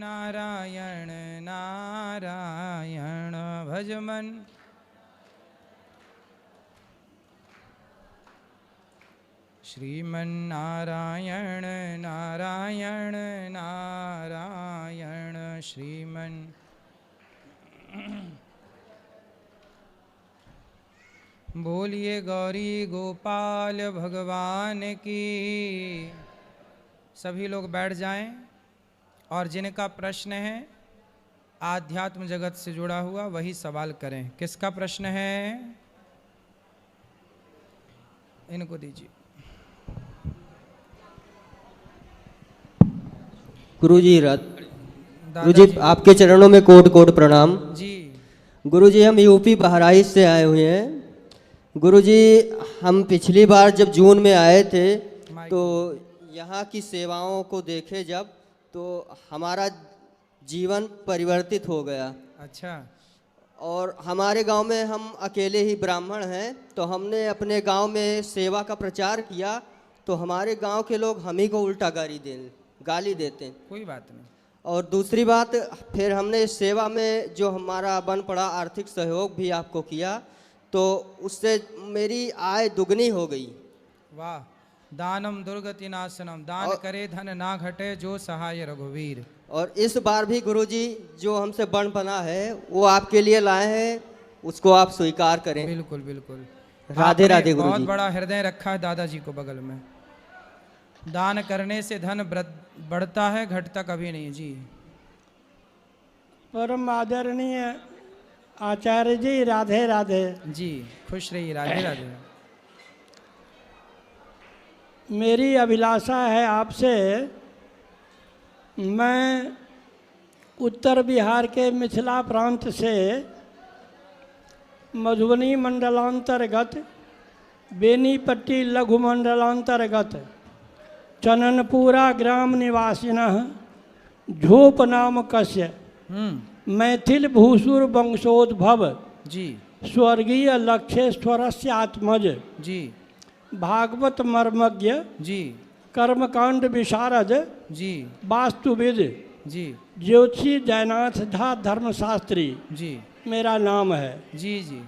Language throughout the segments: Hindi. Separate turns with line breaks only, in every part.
नारायण नारायण भज मन। श्रीमन्नारायण नारायण नारायण श्रीमन्। बोलिए गौरी गोपाल भगवान की। सभी लोग बैठ जाएं और जिनका प्रश्न है आध्यात्म जगत से जुड़ा हुआ वही सवाल करें। किसका प्रश्न है? इनको दीजिए।
गुरुजी आपके चरणों में कोट कोट प्रणाम
जी।
गुरुजी, हम यूपी बहराइच से आए हुए हैं। गुरुजी, हम पिछली बार जब जून में आए थे तो यहाँ की सेवाओं को देखे जब, तो हमारा जीवन परिवर्तित हो गया।
अच्छा।
और हमारे गांव में हम अकेले ही ब्राह्मण हैं, तो हमने अपने गांव में सेवा का प्रचार किया तो हमारे गांव के लोग हम ही को उल्टा गाली देते हैं।
कोई बात नहीं।
और दूसरी बात, फिर हमने इस सेवा में जो हमारा बन पड़ा आर्थिक सहयोग भी आपको किया, तो उससे मेरी आय दुगनी हो गई।
वाह। दानम दुर्गति नाशनम, दान करे धन ना घटे जो सहाय रघुवीर।
और इस बार भी गुरुजी जो हमसे बन बना है वो आपके लिए लाए हैं, उसको आप स्वीकार करें।
बिल्कुल बिल्कुल।
राधे राधे गुरुजी।
बहुत बड़ा हृदय रखा है दादाजी को बगल में। दान करने से धन बढ़ता है, घटता कभी नहीं। जी।
परम आदरणीय आचार्य जी, राधे राधे
जी। खुश रहिए। राधे राधे।
मेरी अभिलाषा है आपसे, मैं उत्तर बिहार के मिथिला प्रांत से मधुबनी मंडलांतर्गत बेनीपट्टी लघु मंडलांतर्गत चननपुरा ग्राम निवासिनः झोप नाम कस्य मैथिल भूसुर वंशोद्भव
जी।
स्वर्गीय लक्षेश्वरस्य आत्मज
जी।
भागवत मर्मज्ञ
जी।
कर्मकांड विशारद
जी।
वास्तुविद
जी।
ज्योतिषी जयनाथ धा धर्मशास्त्री
जी।
मेरा नाम है।
जी। जी।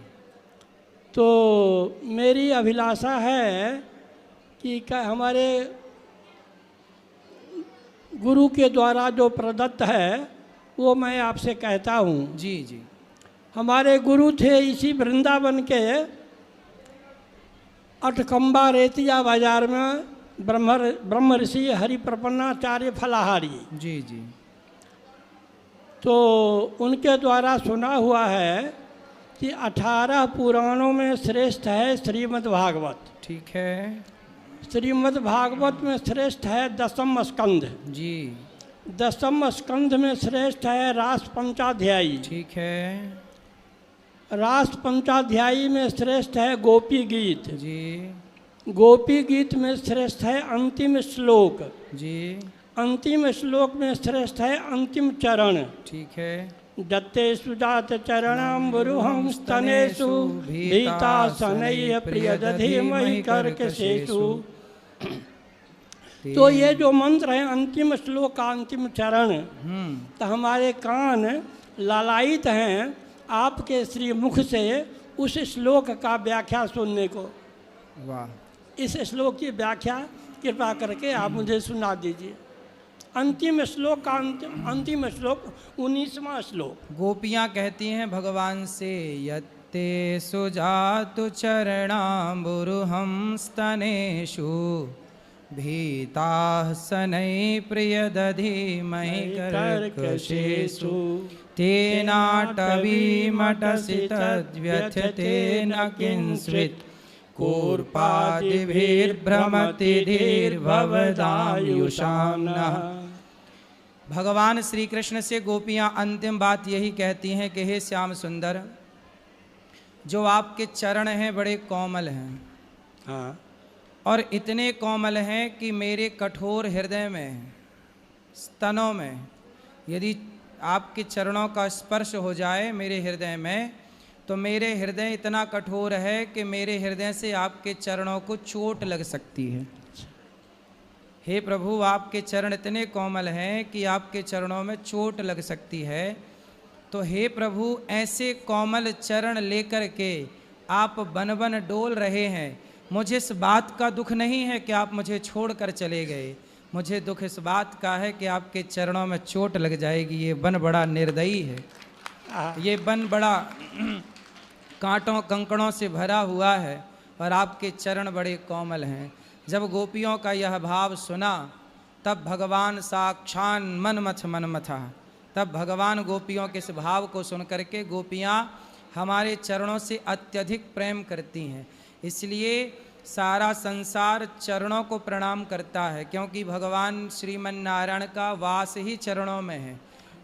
तो मेरी अभिलाषा है कि हमारे गुरु के द्वारा जो प्रदत्त है वो मैं आपसे कहता हूँ।
जी। जी।
हमारे गुरु थे इसी वृंदावन के अटकम्बा रेतिया बाजार में ब्रह्म ऋषि हरिप्रपन्नाचार्य फलाहारी।
जी। जी।
तो उनके द्वारा सुना हुआ है कि 18 पुराणों में श्रेष्ठ है श्रीमद् भागवत।
ठीक है।
श्रीमद् भागवत में श्रेष्ठ है 10म स्कंध।
जी।
10म स्कंध में श्रेष्ठ है रास पंचाध्यायी।
ठीक है।
रास पंचाध्यायी में श्रेष्ठ है गोपी गीत।
जी।
गोपी गीत में श्रेष्ठ है अंतिम श्लोक।
जी।
अंतिम श्लोक में श्रेष्ठ है अंतिम चरण।
ठीक है।
दत्तेषु जात चरणाम्बुरुहं स्तनेषु भीतासनैः प्रियदधीमहि कर्कशेषु। तो ये जो मंत्र है अंतिम श्लोक का अंतिम चरण, तो हमारे कान लालायित हैं आपके श्री मुख से उस श्लोक का व्याख्या सुनने को।
वाह।
इस श्लोक की व्याख्या कृपा करके आप मुझे सुना दीजिए। अंतिम श्लोक का अंतिम श्लोक 19वां श्लोक।
गोपियाँ कहती हैं भगवान से, यत्ते सुजातु चरणाम्बुरुहं स्तनेषु भीताः शनैः प्रियदधीमहि कर्कशेषु तेनाटवीमटसि तद्व्यथते न किंस्वित् कूर्पादिभिर्भ्रमति धीर्भवदायुषां नः। भगवान श्री कृष्ण से गोपियाँ अंतिम बात यही कहती हैं कि हे श्याम सुंदर, जो आपके चरण हैं बड़े कोमल हैं।
हाँ।
और इतने कोमल हैं कि मेरे कठोर हृदय में, स्तनों में, यदि आपके चरणों का स्पर्श हो जाए मेरे हृदय में, तो मेरे हृदय इतना कठोर है कि मेरे हृदय से आपके चरणों को चोट लग सकती है। हे प्रभु आपके चरण इतने कोमल हैं कि आपके चरणों में चोट लग सकती है। तो हे प्रभु ऐसे कोमल चरण लेकर के आप बन बन डोल रहे हैं। मुझे इस बात का दुख नहीं है कि आप मुझे छोड़कर चले गए, मुझे दुख इस बात का है कि आपके चरणों में चोट लग जाएगी। ये वन बड़ा निर्दयी है, ये वन बड़ा कांटों कंकड़ों से भरा हुआ है और आपके चरण बड़े कोमल हैं। जब गोपियों का यह भाव सुना तब भगवान साक्षान मनमथा, तब भगवान गोपियों के इस भाव को सुन करके, गोपियाँ हमारे चरणों से अत्यधिक प्रेम करती हैं, इसलिए सारा संसार चरणों को प्रणाम करता है, क्योंकि भगवान श्रीमन नारायण का वास ही चरणों में है।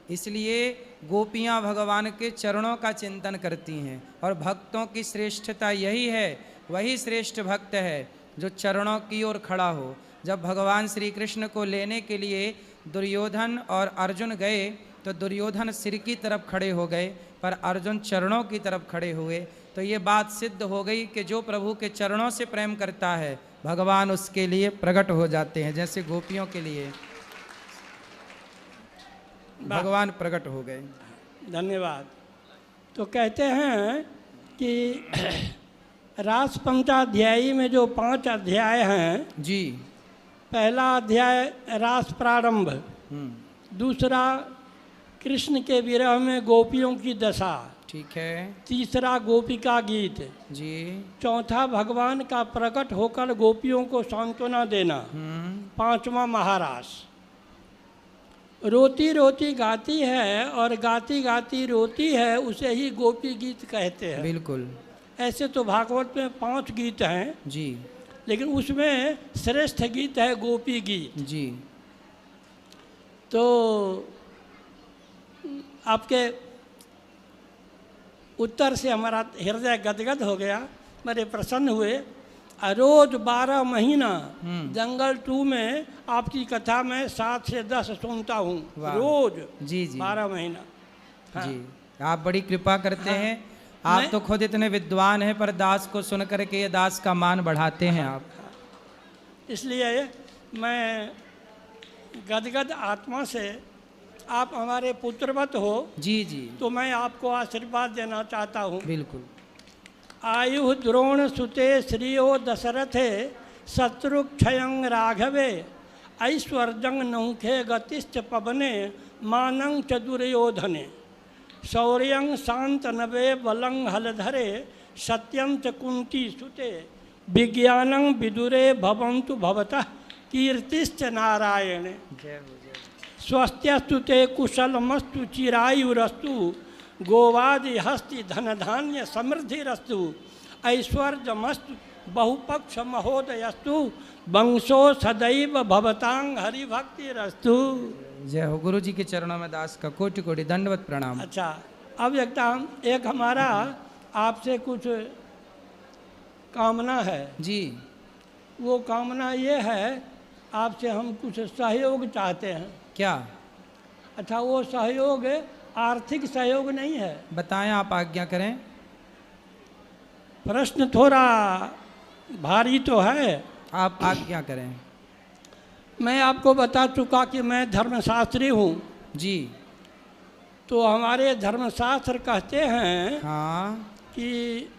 इसलिए गोपियाँ भगवान के चरणों का चिंतन करती हैं और भक्तों की श्रेष्ठता यही है, वही श्रेष्ठ भक्त है जो चरणों की ओर खड़ा हो। जब भगवान श्री कृष्ण को लेने के लिए दुर्योधन और अर्जुन गए तो दुर्योधन सिर की तरफ खड़े हो गए पर अर्जुन चरणों की तरफ खड़े हुए। तो ये बात सिद्ध हो गई कि जो प्रभु के चरणों से प्रेम करता है भगवान उसके लिए प्रकट हो जाते हैं, जैसे गोपियों के लिए भगवान प्रकट हो गए।
धन्यवाद। तो कहते हैं कि रास पंचाध्यायी में जो 5 अध्याय हैं
जी,
पहला अध्याय रास प्रारंभ, दूसरा कृष्ण के विरह में गोपियों की दशा,
ठीक है,
तीसरा गोपिका गीत
जी,
चौथा भगवान का प्रकट होकर गोपियों को सांत्वना देना, पांचवा महारास। रोती रोती गाती है और गाती गाती रोती है, उसे ही गोपी गीत कहते हैं।
बिल्कुल।
ऐसे तो भागवत में 5 गीत हैं
जी,
लेकिन उसमें श्रेष्ठ गीत है गोपी गीत
जी।
तो आपके उत्तर से हमारा हृदय गदगद हो गया, बड़े प्रसन्न हुए। रोज 12 महीना जंगल 2 में आपकी कथा में 7 से 10 सुनता हूँ रोज।
जी जी,
12 महीना। हाँ।
जी, आप बड़ी कृपा करते हैं। आप तो खुद इतने विद्वान हैं पर दास को सुन करके ये दास का मान बढ़ाते हैं आप।
इसलिए मैं गदगद आत्मा से, आप हमारे पुत्रवत हो
जी जी,
तो मैं आपको आशीर्वाद देना चाहता हूँ।
बिल्कुल।
आयु द्रोण सुते श्रियो दशरथे शत्रुक्षयं राघवे ऐश्वर्यं नौखे गतिश्च पवने मानं च दुर्योधने शौर्यं शान्तनवे बलं हलधरे सत्यं च कुंती सुते विज्ञानं विदुरे भवन्तु भवतः कीर्तिश्च नारायणे स्वस्त्यस्तु ते कुशलमस्तु चिरायुरस्तु गोवादि हस्ति धनधान्य समृद्धिरस्तु ऐश्वर्यमस्तु बहुपक्ष महोदयस्तु वंशो सदैव भवतांग हरिभक्तिरस्तु।
जय हो। गुरु जी के चरणों में दास का कोटि कोटि दंडवत प्रणाम।
अच्छा, अब एक हमारा आपसे कुछ कामना है
जी।
वो कामना ये है, आपसे हम कुछ सहयोग चाहते हैं।
क्या?
अच्छा, वो सहयोग आर्थिक सहयोग नहीं है।
बताएं, आप आज्ञा करें।
प्रश्न थोड़ा भारी तो है,
आप आज्ञा करें।
मैं आपको बता चुका कि मैं धर्मशास्त्री हूँ
जी।
तो हमारे धर्मशास्त्र कहते हैं
हाँ,
कि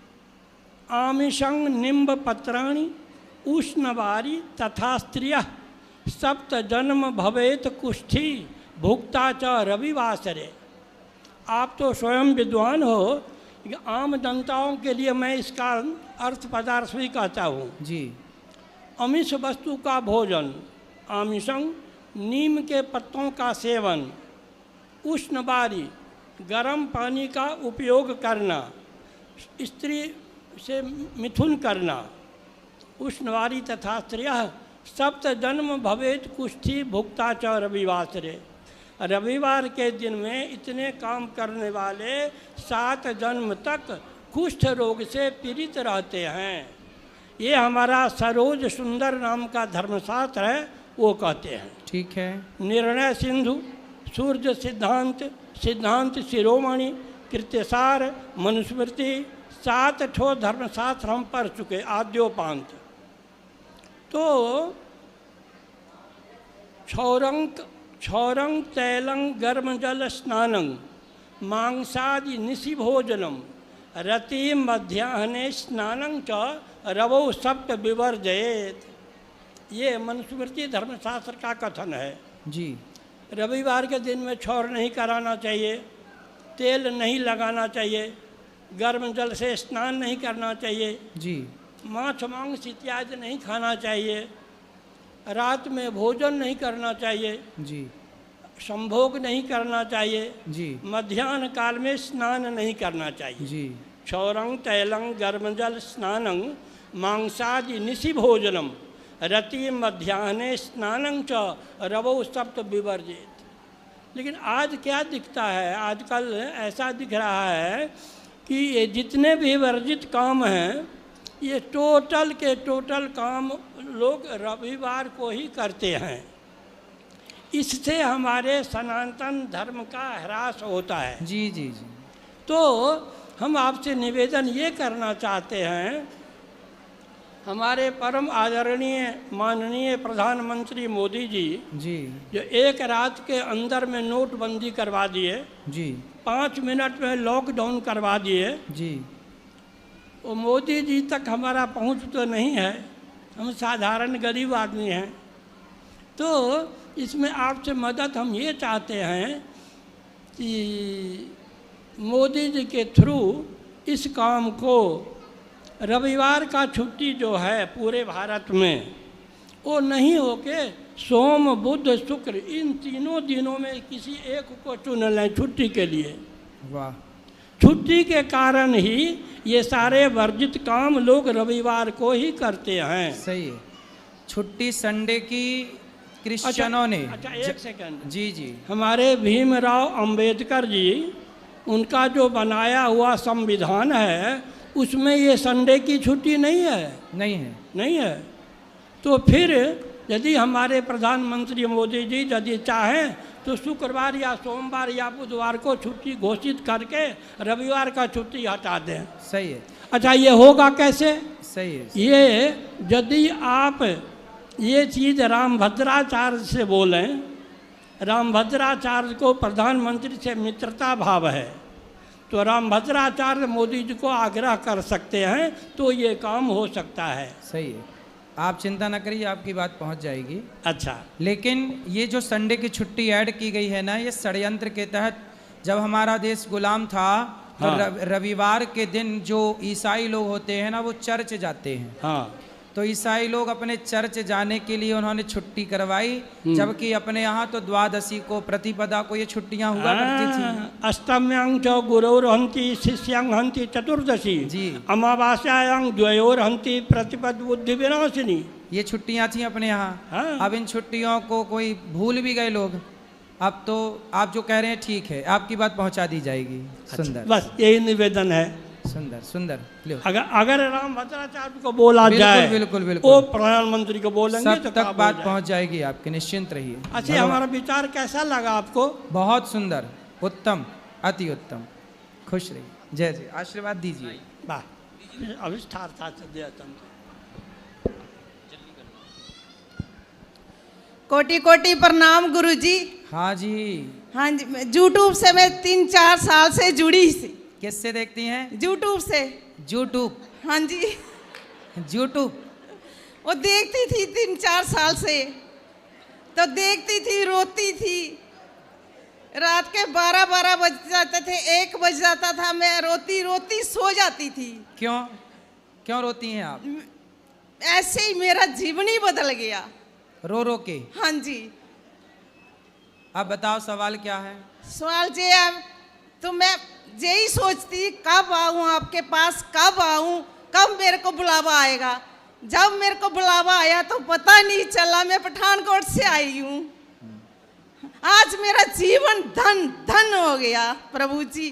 आमिषं निम्ब पत्राणि उष्णवारी तथा स्त्रियः सप्त जन्म भवेत कुष्ठी भुक्ता च रविवासरे। आप तो स्वयं विद्वान हो, आम जनताओं के लिए मैं इसका अर्थ पदार्थ भी कहता हूँ
जी।
आमिष वस्तु का भोजन, आमिषं नीम के पत्तों का सेवन, उष्णवारी गर्म पानी का उपयोग करना, स्त्री से मिथुन करना, उष्णवारी तथा स्त्रियः सप्त जन्म भवेत कुष्ठी भुक्ता च रविवासरे। रविवार के दिन में इतने काम करने वाले 7 जन्म तक कुष्ठ रोग से पीड़ित रहते हैं। ये हमारा सरोज सुंदर नाम का धर्मशास्त्र है, वो कहते हैं।
ठीक है।
निर्णय सिंधु, सूर्य सिद्धांत, सिद्धांत शिरोमणि, कृत्यसार, मनुस्मृति, 7 ठो धर्मशास्त्र हम पढ़ चुके आद्योपांत। तो क्षौरं तैलं गर्म जल स्नानं मांसादि निशि भोजनम रति मध्याह्ने स्नानं च रवौ सप्त विवर्जयेत। ये मनुस्मृति धर्मशास्त्र का कथन है
जी।
रविवार के दिन में क्षौर नहीं कराना चाहिए, तेल नहीं लगाना चाहिए, गर्म जल से स्नान नहीं करना चाहिए
जी।
मांस मांस इत्यादि नहीं खाना चाहिए, रात में भोजन नहीं करना चाहिए
जी।
संभोग नहीं करना चाहिए
जी।
मध्याह्न काल में स्नान नहीं करना चाहिए
जी।
क्षौरं तैलं गर्मजल स्नानं मांसादि निशि भोजनम रति मध्याह्ने स्नानं च रवौ सप्त विवर्जित। लेकिन आज क्या दिखता है, आजकल ऐसा दिख रहा है कि ये जितने भी वर्जित काम हैं ये टोटल के टोटल काम लोग रविवार को ही करते हैं। इससे हमारे सनातन धर्म का ह्रास होता है।
जी जी जी।
तो हम आपसे निवेदन ये करना चाहते हैं, हमारे परम आदरणीय माननीय प्रधानमंत्री मोदी जी
जी
जो एक रात के अंदर में नोटबंदी करवा दिए
जी,
5 मिनट में लॉकडाउन करवा दिए
जी।
वो मोदी जी तक हमारा पहुंच तो नहीं है, हम साधारण गरीब आदमी हैं। तो इसमें आपसे मदद हम ये चाहते हैं कि मोदी जी के थ्रू इस काम को रविवार का छुट्टी जो है पूरे भारत में वो नहीं होके सोम बुध शुक्र इन तीनों दिनों में किसी एक को चुन लें छुट्टी के लिए।
वाह।
छुट्टी के कारण ही ये सारे वर्जित काम लोग रविवार को ही करते हैं।
सही है। छुट्टी संडे की क्रिश्चियनों ने।
अच्छा एक सेकंड।
जी जी।
हमारे भीमराव अंबेडकर जी उनका जो बनाया हुआ संविधान है उसमें ये संडे की छुट्टी नहीं है।
नहीं है।
नहीं है। तो फिर यदि हमारे प्रधानमंत्री मोदी जी यदि चाहें तो शुक्रवार या सोमवार या बुधवार को छुट्टी घोषित करके रविवार का छुट्टी हटा दें।
सही है।
अच्छा ये होगा कैसे?
सही है।
ये यदि आप ये चीज़ रामभद्राचार्य से बोलें, रामभद्राचार्य को प्रधानमंत्री से मित्रता भाव है तो रामभद्राचार्य मोदी जी को आग्रह कर सकते हैं तो ये काम हो सकता है।
सही है। आप चिंता न करिए, आपकी बात पहुंच जाएगी।
अच्छा।
लेकिन ये जो संडे की छुट्टी ऐड की गई है ना, ये षड्यंत्र के तहत जब हमारा देश गुलाम था तो
हाँ।
रविवार के दिन जो ईसाई लोग होते हैं ना वो चर्च जाते हैं।
हाँ।
तो ईसाई लोग अपने चर्च जाने के लिए उन्होंने छुट्टी करवाई, जबकि अपने यहाँ तो द्वादशी को प्रतिपदा को ये छुट्टियां हुआ करती थी।
अष्टम्यां च गुरोर्हन्ति शिष्यां हन्ति चतुर्दशी
जी।
अमावास्यायां द्वयोर्हन्ति प्रतिपद बुद्धि विनाशिनी।
ये छुट्टियां थी अपने यहाँ।
हाँ।
अब इन छुट्टियों को कोई भूल भी गए लोग। अब तो आप जो कह रहे हैं ठीक है, आपकी बात पहुंचा दी जाएगी। सुंदर।
बस यही निवेदन है।
सुंदर सुंदर। लो।
अगर रामभद्राचार्य को बोला
बिल्कुल,
जाए
बिल्कुल बिल्कुल
वो प्रधानमंत्री को बोलेंगे
सब
तो
तक
काम
बात
हो
पहुंच जाएगी आपके, निश्चिंत रहिए।
अच्छा हमारा विचार कैसा लगा आपको?
बहुत सुंदर, उत्तम, अति उत्तम। खुश रहिए। जय जय। आशीर्वाद दीजिए।
वाह। अविष्ठार था
कोटि कोटि प्रणाम गुरुजी।
हाँ जी।
हाँ जी, यूट्यूब से मैं 3-4 साल से जुड़ी थी।
किससे देखती हैं?
यूट्यूब से।
यूट्यूब।
हाँ जी।
यूट्यूब।
वो देखती थी 3-4 साल से, तो देखती थी, रोती थी। रात के 12 बज जाते थे, 1 बज जाता था, मैं रोती रोती सो जाती थी।
क्यों? क्यों रोती हैं आप?
ऐसे ही मेरा जीवन ही बदल गया।
रो रो के?
हाँ जी।
अब बताओ सवाल क्या है?
सवाल जे है तो मैं यही सोचती कब आऊँ आपके पास, कब आऊँ, कब मेरे को बुलावा आएगा। जब मेरे को बुलावा आया तो पता नहीं चला मैं पठानकोट से आई हूँ। आज मेरा जीवन धन धन हो गया प्रभु जी।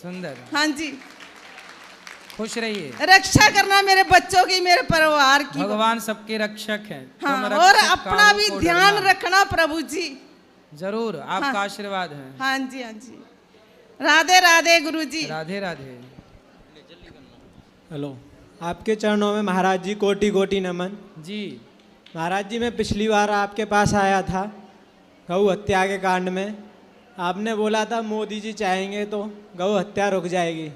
सुंदर।
हाँ जी।
खुश रहिए।
रक्षा करना मेरे बच्चों की, मेरे परिवार की।
भगवान सबके रक्षक हैं।
हाँ,
तुम
और
रक्षक
अपना
काहू
भी
को
ध्यान
डरना।
रखना प्रभु जी।
जरूर, आपका
हाँ।
आशीर्वाद है।
हाँ जी। हाँ जी। राधे राधे गुरु जी।
राधे राधे।
हेलो, आपके चरणों में महाराज जी कोटि कोटि नमन।
जी।
महाराज जी मैं पिछली बार आपके पास आया था गौ हत्या के कांड में आपने बोला था मोदी जी चाहेंगे तो गौ हत्या रुक जाएगी,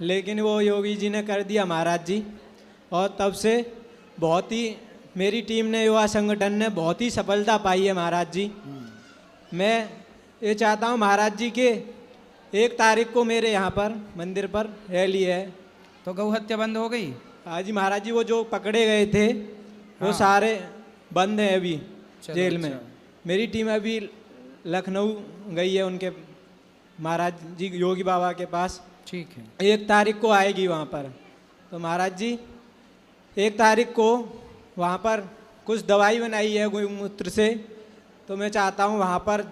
लेकिन वो योगी जी ने कर दिया महाराज जी। और तब से बहुत ही मेरी टीम ने, युवा संगठन ने बहुत ही सफलता पाई है महाराज जी। मैं ये चाहता हूँ महाराज जी के 1 तारीख को मेरे यहाँ पर मंदिर पर रैली है।
तो गौ हत्या बंद हो गई?
हाँ जी महाराज जी, वो जो पकड़े गए थे वो
हाँ।
सारे बंद हैं अभी
चलो,
जेल में।
अच्छा।
मेरी टीम अभी लखनऊ गई है उनके महाराज जी योगी बाबा के पास।
ठीक है,
1 तारीख को आएगी वहाँ पर। तो महाराज जी 1 तारीख को वहाँ पर कुछ दवाई बनाई है गौमूत्र से, तो मैं चाहता हूँ वहाँ पर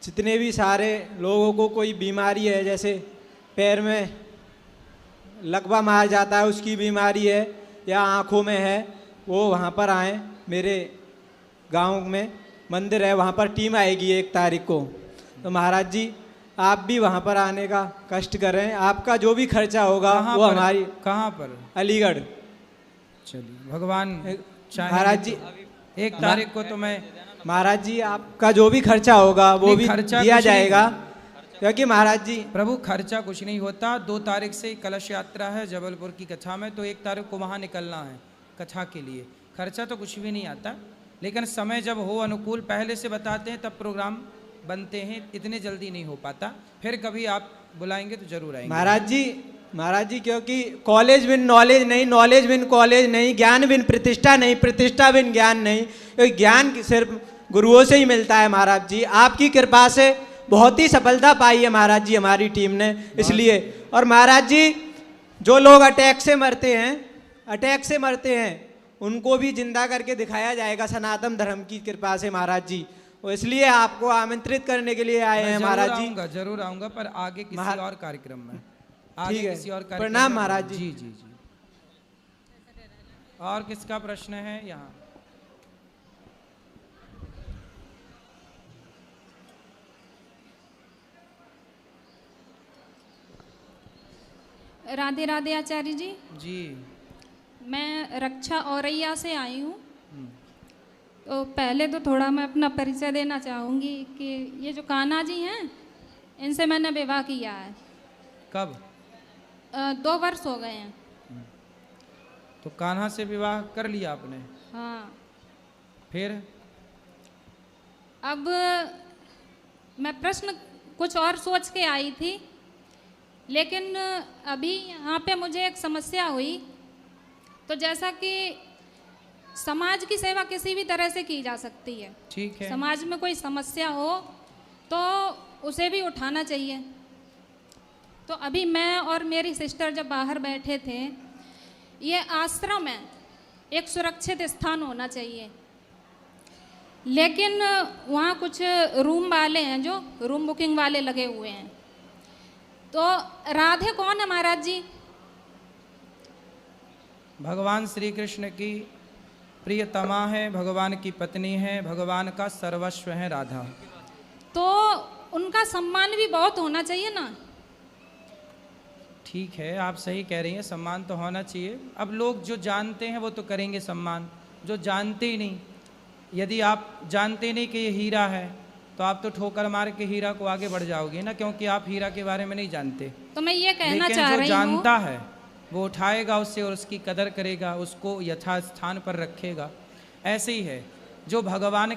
जितने भी सारे लोगों को कोई बीमारी है, जैसे पैर में लकवा मार जाता है उसकी बीमारी है, या आँखों में है, वो वहाँ पर आएँ। मेरे गांव में मंदिर है, वहाँ पर टीम आएगी 1 तारीख को। तो महाराज जी आप भी वहाँ पर आने का कष्ट करें, आपका जो भी खर्चा होगा
कहाँ
वो
पर?
हमारी
कहाँ पर?
अलीगढ़।
चलिए, भगवान
महाराज जी
1 तारीख को तो मैं
महाराज जी आपका जो भी खर्चा होगा वो
नहीं,
भी
खर्चा
दिया
कुछ नहीं।
जाएगा, क्योंकि महाराज जी
प्रभु खर्चा कुछ नहीं होता। 2 तारीख से कलश यात्रा है जबलपुर की कथा में, तो 1 तारीख को वहाँ निकलना है कथा के लिए। खर्चा तो कुछ भी नहीं आता, लेकिन समय जब हो अनुकूल पहले से बताते हैं तब प्रोग्राम बनते हैं, इतने जल्दी नहीं हो पाता। फिर कभी आप बुलाएंगे तो जरूर आएंगे।
महाराज जी क्योंकि कॉलेज बिन नॉलेज नहीं, नॉलेज बिन कॉलेज नहीं, ज्ञान बिन प्रतिष्ठा नहीं, प्रतिष्ठा बिन ज्ञान नहीं। क्योंकि ज्ञान सिर्फ गुरुओं से ही मिलता है महाराज जी। आपकी कृपा से बहुत ही सफलता पाई है महाराज जी हमारी टीम ने, इसलिए। और महाराज जी जो लोग अटैक से मरते हैं उनको भी जिंदा करके दिखाया जाएगा सनातन धर्म की कृपा से महाराज जी। और इसलिए आपको आमंत्रित करने के लिए आए हैं महाराज जी।
जरूर आऊंगा, पर आगे किसी और कार्यक्रम में, आगे
ठीक है।
किसी और कार्यक्रम
प्रणाम
में।
महाराज जी।
जी जी जी। और किसका प्रश्न है यहाँ?
राधे राधे आचार्य जी।
जी।
मैं रक्षा औरैया से आई हूँ। तो पहले तो थोड़ा मैं अपना परिचय देना चाहूँगी कि ये जो कान्हा जी हैं इनसे मैंने विवाह किया है।
कब?
2 वर्ष हो गए हैं।
तो कान्हा से विवाह कर लिया आपने?
हाँ।
फिर?
अब मैं प्रश्न कुछ और सोच के आई थी, लेकिन अभी यहाँ पे मुझे एक समस्या हुई। तो जैसा कि समाज की सेवा किसी भी तरह से की जा सकती है,
ठीक है।
समाज में कोई समस्या हो तो उसे भी उठाना चाहिए। तो अभी मैं और मेरी सिस्टर जब बाहर बैठे थे, ये आश्रम है, एक सुरक्षित स्थान होना चाहिए, लेकिन वहाँ कुछ रूम वाले हैं जो रूम बुकिंग वाले लगे हुए हैं। तो राधे कौन है महाराज जी?
भगवान श्री कृष्ण की प्रियतमा है, भगवान की पत्नी है, भगवान का सर्वस्व है राधा।
तो उनका सम्मान भी बहुत होना चाहिए ना।
ठीक है, आप सही कह रही हैं, सम्मान तो होना चाहिए। अब लोग जो जानते हैं वो तो करेंगे सम्मान, जो जानते ही नहीं। यदि आप जानते नहीं कि ये हीरा है तो आप तो ठोकर मार के हीरा को आगे बढ़ जाओगे ना, क्योंकि आप हीरा के बारे में नहीं जानते।
तो मैं ये कहना
लेकिन
चाह
जो
रही हूँ,
जानता है वो उठाएगा उससे और उसकी कदर करेगा, उसको यथास्थान पर रखेगा। ऐसे ही है जो भगवान के